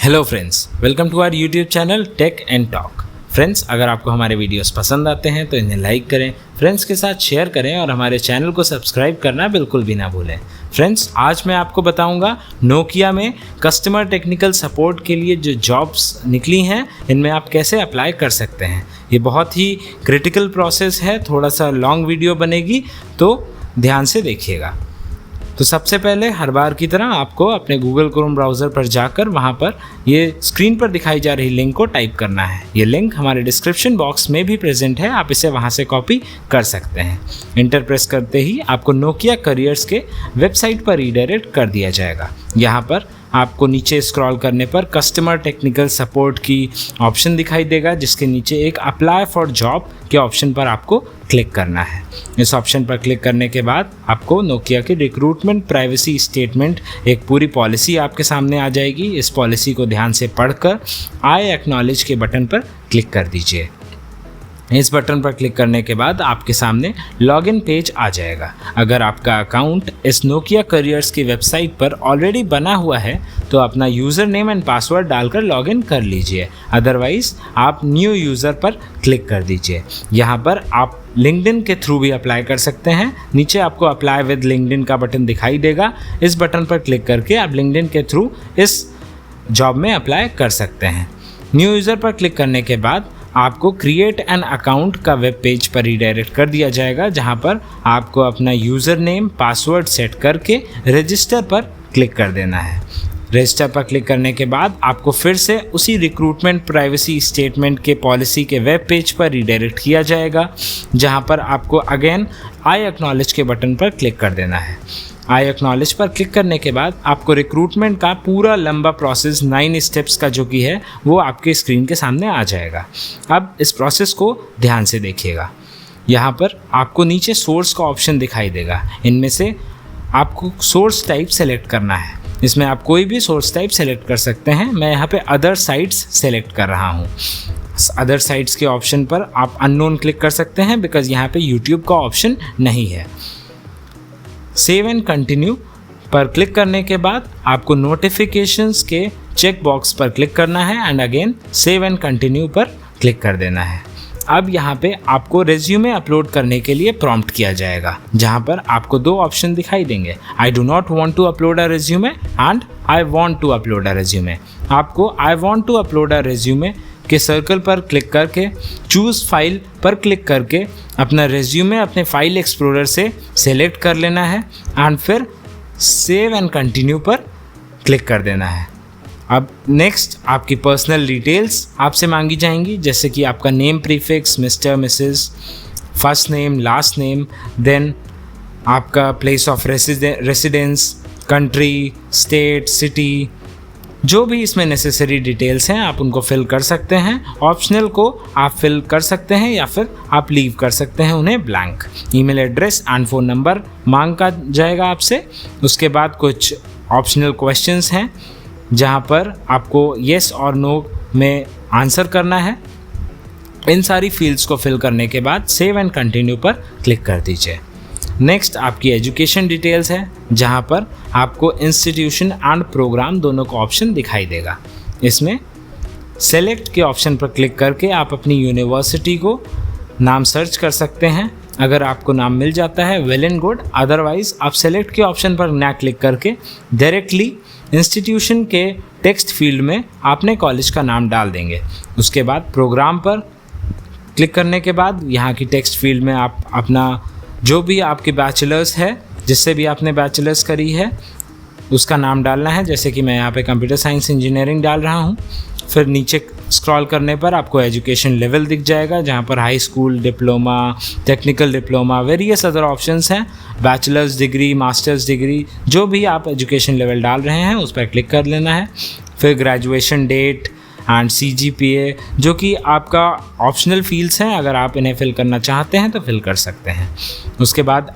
Hello friends, welcome to our YouTube channel tech and talk. Friends, अगर आपको हमारे videos पसंद आते हैं तो इन्हें लाइक करें, फ्रेंड्स के साथ शेयर करें और हमारे चैनल को सब्सक्राइब करना बिल्कुल भी ना भूलें। फ्रेंड्स, आज मैं आपको बताऊंगा नोकिया में कस्टमर टेक्निकल सपोर्ट के लिए जो जॉब्स निकली हैं इनमें आप कैसे अप्लाई कर सकते हैं। ये बहुत ही क्रिटिकल प्रोसेस है, थोड़ा सा लॉन्ग वीडियो बनेगी तो ध्यान से देखिएगा। तो सबसे पहले हर बार की तरह आपको अपने गूगल क्रोम ब्राउज़र पर जाकर वहाँ पर ये स्क्रीन पर दिखाई जा रही लिंक को टाइप करना है। ये लिंक हमारे डिस्क्रिप्शन बॉक्स में भी प्रेजेंट है, आप इसे वहाँ से कॉपी कर सकते हैं। इंटर प्रेस करते ही आपको नोकिया करियर्स के वेबसाइट पर रीडायरेक्ट कर दिया जाएगा। यहाँ पर आपको नीचे स्क्रॉल करने पर कस्टमर टेक्निकल सपोर्ट की ऑप्शन दिखाई देगा, जिसके नीचे एक अप्लाई फॉर जॉब के ऑप्शन पर आपको क्लिक करना है। इस ऑप्शन पर क्लिक करने के बाद आपको नोकिया की रिक्रूटमेंट प्राइवेसी स्टेटमेंट एक पूरी पॉलिसी आपके सामने आ जाएगी। इस पॉलिसी को ध्यान से पढ़कर आई एक्नॉलेज के बटन पर क्लिक कर दीजिए। इस बटन पर क्लिक करने के बाद आपके सामने लॉगिन पेज आ जाएगा। अगर आपका अकाउंट इस नोकिया करियर्स की वेबसाइट पर ऑलरेडी बना हुआ है तो अपना यूज़र नेम एंड पासवर्ड डालकर लॉगिन कर लीजिए, अदरवाइज़ आप न्यू यूज़र पर क्लिक कर दीजिए। यहाँ पर आप लिंक्डइन के थ्रू भी अप्लाई कर सकते हैं। नीचे आपको अप्लाई विद लिंक्डइन का बटन दिखाई देगा। इस बटन पर क्लिक करके आप लिंक्डइन के थ्रू इस जॉब में अप्लाई कर सकते हैं। न्यू यूज़र पर क्लिक करने के बाद आपको क्रिएट एन अकाउंट का वेब पेज पर रीडायरेक्ट कर दिया जाएगा, जहां पर आपको अपना यूज़र नेम पासवर्ड सेट करके रजिस्टर पर क्लिक कर देना है। रजिस्टर पर क्लिक करने के बाद आपको फिर से उसी रिक्रूटमेंट प्राइवेसी स्टेटमेंट के पॉलिसी के वेब पेज पर रीडायरेक्ट किया जाएगा, जहां पर आपको अगेन आई एक्नॉलेज के बटन पर क्लिक कर देना है। आई एक्नॉलेज पर क्लिक करने के बाद आपको रिक्रूटमेंट का पूरा लंबा प्रोसेस 9 स्टेप्स का जो कि है वो आपके स्क्रीन के सामने आ जाएगा। अब इस प्रोसेस को ध्यान से देखिएगा। यहाँ पर आपको नीचे सोर्स का ऑप्शन दिखाई देगा। इनमें से आपको सोर्स टाइप सेलेक्ट करना है। इसमें आप कोई भी सोर्स टाइप सेलेक्ट कर सकते हैं। मैं यहाँ पे अदर साइट्स सेलेक्ट कर रहा हूँ। अदर साइट्स के ऑप्शन पर आप अननोन क्लिक कर सकते हैं, बिकॉज यहाँ पे यूट्यूब का ऑप्शन नहीं है। सेव एंड कंटिन्यू पर क्लिक करने के बाद आपको नोटिफिकेशंस के चेक बॉक्स पर क्लिक करना है and again save and continue पर क्लिक कर देना है। अब यहाँ पे आपको रेज्यूमे अपलोड करने के लिए प्रॉम्प्ट किया जाएगा, जहाँ पर आपको 2 ऑप्शन दिखाई देंगे, I do not want to upload a resume and I want to upload a resume. आपको I want to upload a resume के सर्कल पर क्लिक करके चूज़ फाइल पर क्लिक करके अपना रेज्यूमे अपने फाइल एक्सप्लोरर से सेलेक्ट कर लेना है एंड फिर सेव एंड कंटिन्यू पर क्लिक कर देना है। अब नेक्स्ट आपकी पर्सनल डिटेल्स आपसे मांगी जाएंगी, जैसे कि आपका name prefix, mister, missus, first name, last name, then आपका place of residence, country, state, city, जो भी इसमें नेसेसरी डिटेल्स हैं आप उनको फिल कर सकते हैं। ऑप्शनल को आप फिल कर सकते हैं या फिर आप लीव कर सकते हैं उन्हें blank. Email address and phone number मांगा जाएगा आपसे। उसके बाद कुछ ऑप्शनल क्वेश्चंस हैं जहां पर आपको येस और नो में आंसर करना है। इन सारी फील्ड्स को फिल करने के बाद सेव एंड कंटिन्यू पर क्लिक कर दीजिए। नेक्स्ट आपकी एजुकेशन डिटेल्स है, जहां पर आपको इंस्टीट्यूशन एंड प्रोग्राम दोनों का ऑप्शन दिखाई देगा। इसमें सेलेक्ट के ऑप्शन पर क्लिक करके आप अपनी यूनिवर्सिटी को नाम सर्च कर सकते हैं। अगर आपको नाम मिल जाता है वेल एंड गुड, अदरवाइज आप सेलेक्ट के ऑप्शन पर ना क्लिक करके डायरेक्टली इंस्टीट्यूशन के टेक्स्ट फील्ड में आपने कॉलेज का नाम डाल देंगे। उसके बाद प्रोग्राम पर क्लिक करने के बाद यहाँ की टेक्स्ट फील्ड में आप अपना जो भी आपकी बैचलर्स है, जिससे भी आपने बैचलर्स करी है, उसका नाम डालना है। जैसे कि मैं यहाँ पे कंप्यूटर साइंस इंजीनियरिंग डाल रहा हूँ। फिर नीचे स्क्रॉल करने पर आपको एजुकेशन लेवल दिख जाएगा, जहाँ पर high school, diploma, technical diploma, various other options हैं। बैचलर्स डिग्री, मास्टर्स डिग्री, जो भी आप एजुकेशन लेवल डाल रहे हैं उस पर क्लिक कर लेना है। फिर ग्रेजुएशन डेट एंड CGPA, जो कि आपका ऑप्शनल फील्ड्स हैं, अगर आप इन्हें फिल करना चाहते हैं तो फिल कर सकते हैं। उसके बाद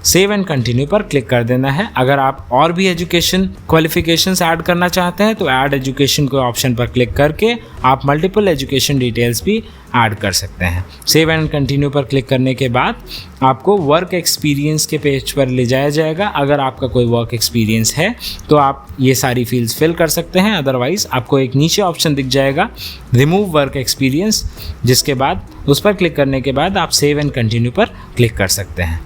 सेव एंड कंटिन्यू पर क्लिक कर देना है। अगर आप और भी एजुकेशन क्वालिफिकेशंस ऐड करना चाहते हैं तो ऐड एजुकेशन के ऑप्शन पर क्लिक करके आप मल्टीपल एजुकेशन डिटेल्स भी ऐड कर सकते हैं। सेव एंड कंटिन्यू पर क्लिक करने के बाद आपको वर्क एक्सपीरियंस के पेज पर ले जाया जाएगा। अगर आपका कोई वर्क एक्सपीरियंस है तो आप ये सारी फील्ड्स फिल कर सकते हैं, अदरवाइज आपको एक नीचे ऑप्शन दिख जाएगा रिमूव वर्क एक्सपीरियंस, जिसके बाद उस पर क्लिक करने के बाद आप सेव एंड कंटिन्यू पर क्लिक कर सकते हैं।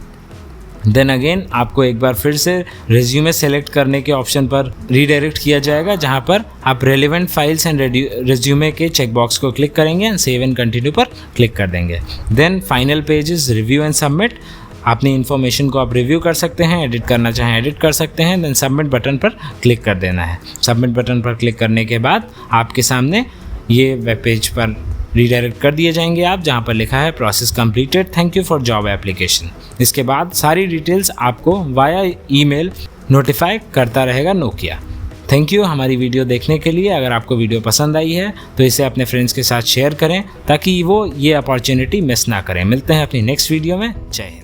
देन अगेन आपको एक बार फिर से रेज्यूमे सेलेक्ट करने के ऑप्शन पर रीडायरेक्ट किया जाएगा, जहां पर आप रेलेवेंट फाइल्स एंड रेज्यूमे के चेकबॉक्स को क्लिक करेंगे एंड सेव एंड कंटिन्यू पर क्लिक कर देंगे। Then final page is review and submit. अपनी इन्फॉर्मेशन को आप रिव्यू कर सकते हैं, एडिट करना चाहें एडिट कर सकते हैं। देन सबमिट बटन पर क्लिक कर देना है। सबमिट बटन पर क्लिक करने के बाद आपके सामने ये वेब पेज पर रीडायरेक्ट कर दिए जाएंगे आप, जहां पर लिखा है process completed, thank you for job application. इसके बाद सारी डिटेल्स आपको वाया ईमेल नोटिफाई करता रहेगा नोकिया। थैंक यू हमारी वीडियो देखने के लिए। अगर आपको वीडियो पसंद आई है तो इसे अपने फ्रेंड्स के साथ शेयर करें ताकि वो ये अपॉर्चुनिटी मिस ना करें। मिलते हैं अपनी नेक्स्ट वीडियो में। जय हिंद।